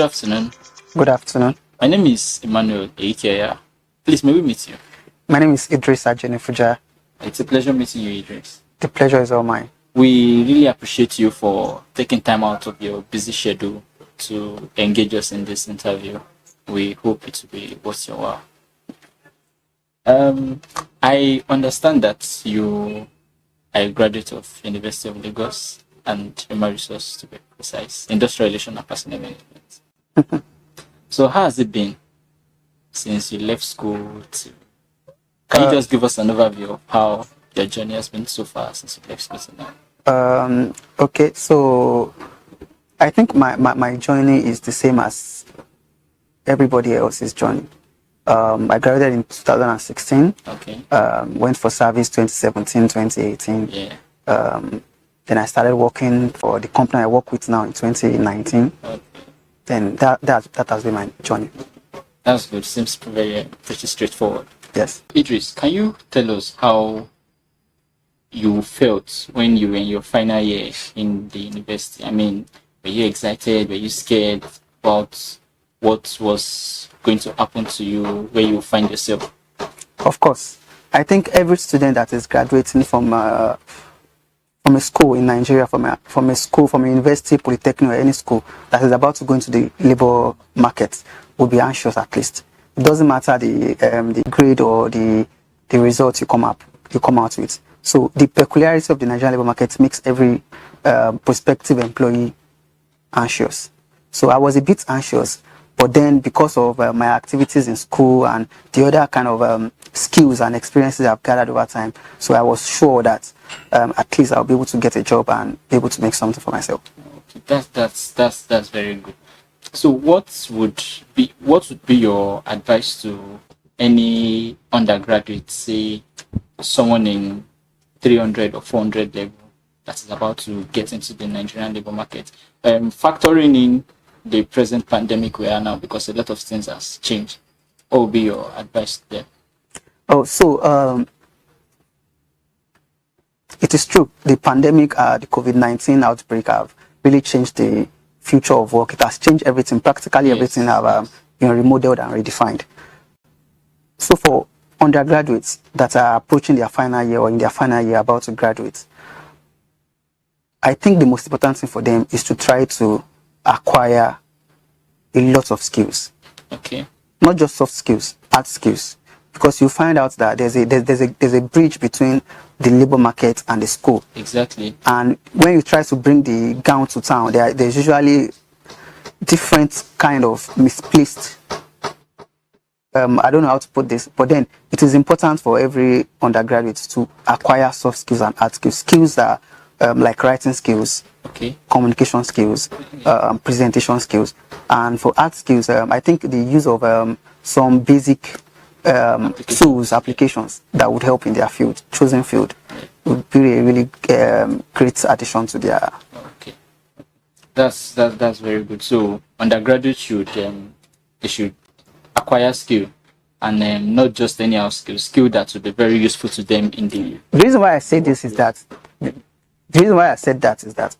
afternoon. Good afternoon. My name is Emmanuel Eikeya. Please, may we meet you? My name is Idris Ajenifuja. It's a pleasure meeting you, Idris. The pleasure is all mine. We really appreciate you for taking time out of your busy schedule to engage us in this interview. We hope it will be worth your while. I understand that you are a graduate of University of Lagos and human resource, to be precise, industrial relations and personal management. So how has it been since you left school? Can you just give us an overview of how your journey has been so far since you left school to now? Okay, so I think my journey is the same as everybody else's journey. I graduated in 2016. Okay. Went for service 2017, 2018. Yeah. Then I started working for the company I work with now in 2019. Okay. Then that has been my journey. That's good. Seems pretty straightforward. Yes. Idris, can you tell us how you felt when you were in your final year in the university? I mean, were you excited? Were you scared about what was going to happen to you, where you find yourself? Of course. I think every student that is graduating from a school in Nigeria, from a university, polytechnic, or any school that is about to go into the labor market will be anxious at least. It doesn't matter the grade or the results you come out with. So the peculiarity of the Nigerian labor market makes every prospective employee anxious. So I was a bit anxious, but then because of my activities in school and the other kind of skills and experiences I've gathered over time, so I was sure that at least I'll be able to get a job and be able to make something for myself. Okay, that's very good. So what would be your advice to any undergraduate, say someone in 300 or 400 level that is about to get into the Nigerian labor market, factoring in the present pandemic we are now, because a lot of things has changed? What would be your advice there? It is true. The pandemic, the COVID-19 outbreak have really changed the future of work. It has changed everything. Practically everything have been remodeled and redefined. So for undergraduates that are approaching their final year or in their final year about to graduate, I think the most important thing for them is to try to acquire a lot of skills. Okay. Not just soft skills, hard skills. Because you find out that there's a bridge between the labor market and the school. Exactly. And when you try to bring the gown to town, there's usually different kind of misplaced. I don't know how to put this, but then it is important for every undergraduate to acquire soft skills and hard skills. Skills that are like writing skills, okay, communication skills, presentation skills, and for hard skills, I think the use of some basic applications that would help in their chosen field, would be a really great addition to their. Okay, that's very good. So undergraduates should acquire skill, and not just any skill that would be very useful to them in the. The reason why I say this is that. The reason why I said that is that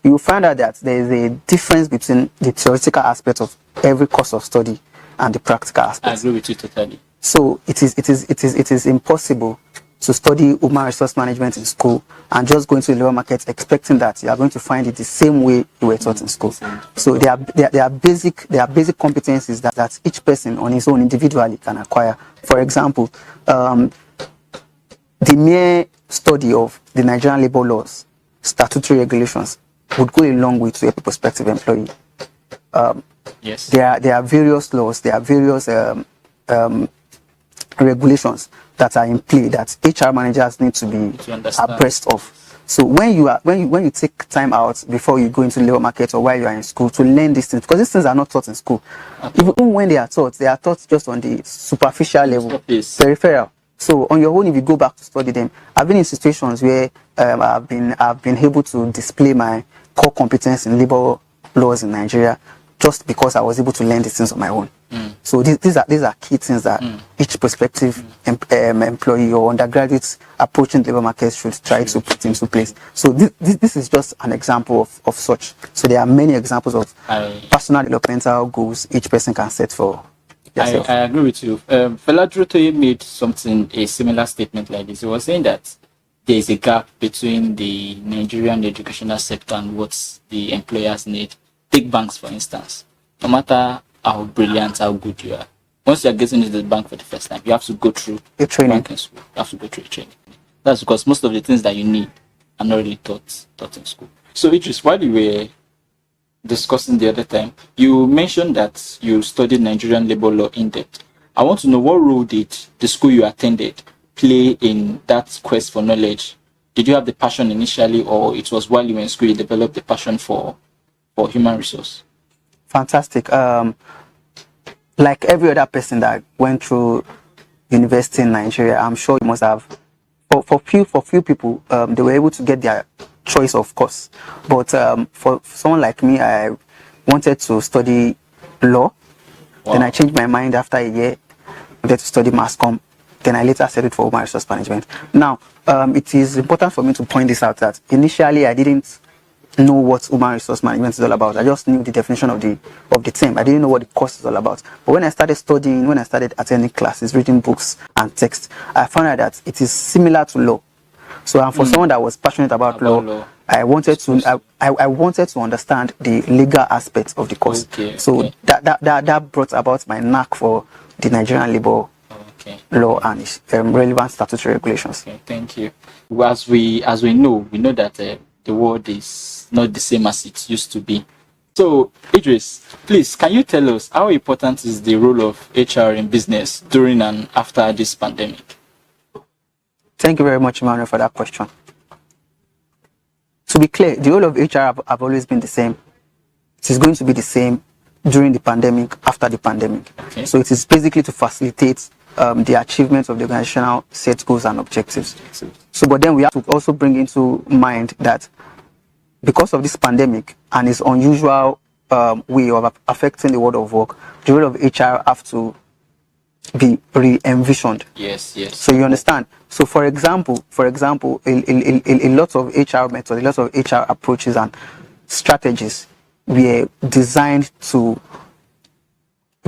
you will find out that there is a difference between the theoretical aspect of every course of study and the practical aspect. I agree with you totally. So it is impossible to study human resource management in school and just go into the labor market expecting that you are going to find it the same way you were taught in school. So there are basic competencies that each person on his own individually can acquire. For example, the mere study of the Nigerian labor laws, statutory regulations, would go a long way to a prospective employee. Yes. There are various laws, there are various regulations that are in play that HR managers need to be abreast of. So when you take time out before you go into the labor market or while you are in school to learn these things, because these things are not taught in school. Okay. Even when they are taught just on the superficial level, peripheral. So on your own, if you go back to study them, I've been in situations where I've been able to display my core competence in labor laws in Nigeria just because I was able to learn these things on my own. So these are key things that each prospective employee or undergraduate approaching the labor market should try to put into place. So this is just an example of such. So there are many examples of personal developmental goals each person can set for yourself. I agree with you. Fela Durotoye made a similar statement like this. He was saying that there is a gap between the Nigerian educational sector and what the employers need. Take banks, for instance. No matter how brilliant, how good you are, once you are getting into the bank for the first time, you have to go through a training. Banking school. You have to go through a training. That's because most of the things that you need are not really taught in school. So, Idris, while you were discussing the other time, you mentioned that you studied Nigerian labor law in depth. I want to know, what role did the school you attended play in that quest for knowledge? Did you have the passion initially, or it was while you were in school you developed the passion for human resource? Fantastic. Like every other person that went through university in Nigeria, I'm sure you must have. For few people, they were able to get their choice of course. But for someone like me, I wanted to study law. Wow. Then I changed my mind after a year. I wanted to study mass comm. Then I later studied for human resource management. Now, it is important for me to point this out that initially I didn't know what human resource management is all about. I just knew the definition of the term. I didn't know what the course is all about. But when I started studying, when I started attending classes, reading books and texts, I found out that it is similar to law. So for someone that was passionate about law, I wanted to understand the legal aspects of the course. So that brought about my knack for the Nigerian labor law and relevant statutory regulations. Okay, thank you. As we know that the world is not the same as it used to be. So, Idris, please, can you tell us how important is the role of HR in business during and after this pandemic? Thank you very much, Emmanuel, for that question. To be clear, the role of HR have always been the same. It is going to be the same during the pandemic, after the pandemic. Okay. So it is basically to facilitate the achievement of the organizational set goals and objectives. So, but then we have to also bring into mind that because of this pandemic and its unusual way of affecting the world of work, the role of HR have to be re-envisioned. Yes. So you understand. So for example, a lot of HR methods, a lot of HR approaches and strategies were designed to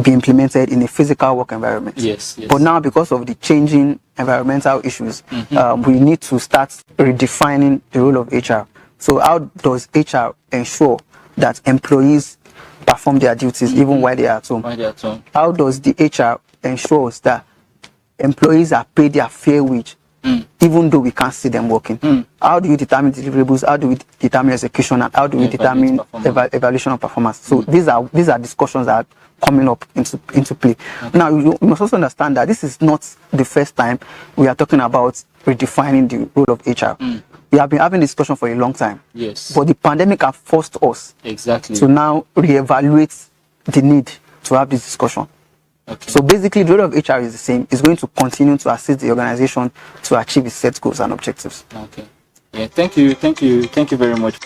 be implemented in a physical work environment. Yes. But now, because of the changing environmental issues, we need to start redefining the role of HR. So how does HR ensure that employees perform their duties even while they are at home? How does the HR ensure that employees are paid their fair wage even though we can't see them working? How do you determine deliverables? How do we determine execution? And how do we determine evaluation of performance? So these are discussions that are coming up into play. Now, you must also understand that this is not the first time we are talking about redefining the role of HR. We have been having discussion for a long time. Yes. But the pandemic has forced us to now reevaluate the need to have this discussion. Okay. So basically, the role of HR is the same. It's going to continue to assist the organization to achieve its set goals and objectives. Okay. Yeah. Thank you very much.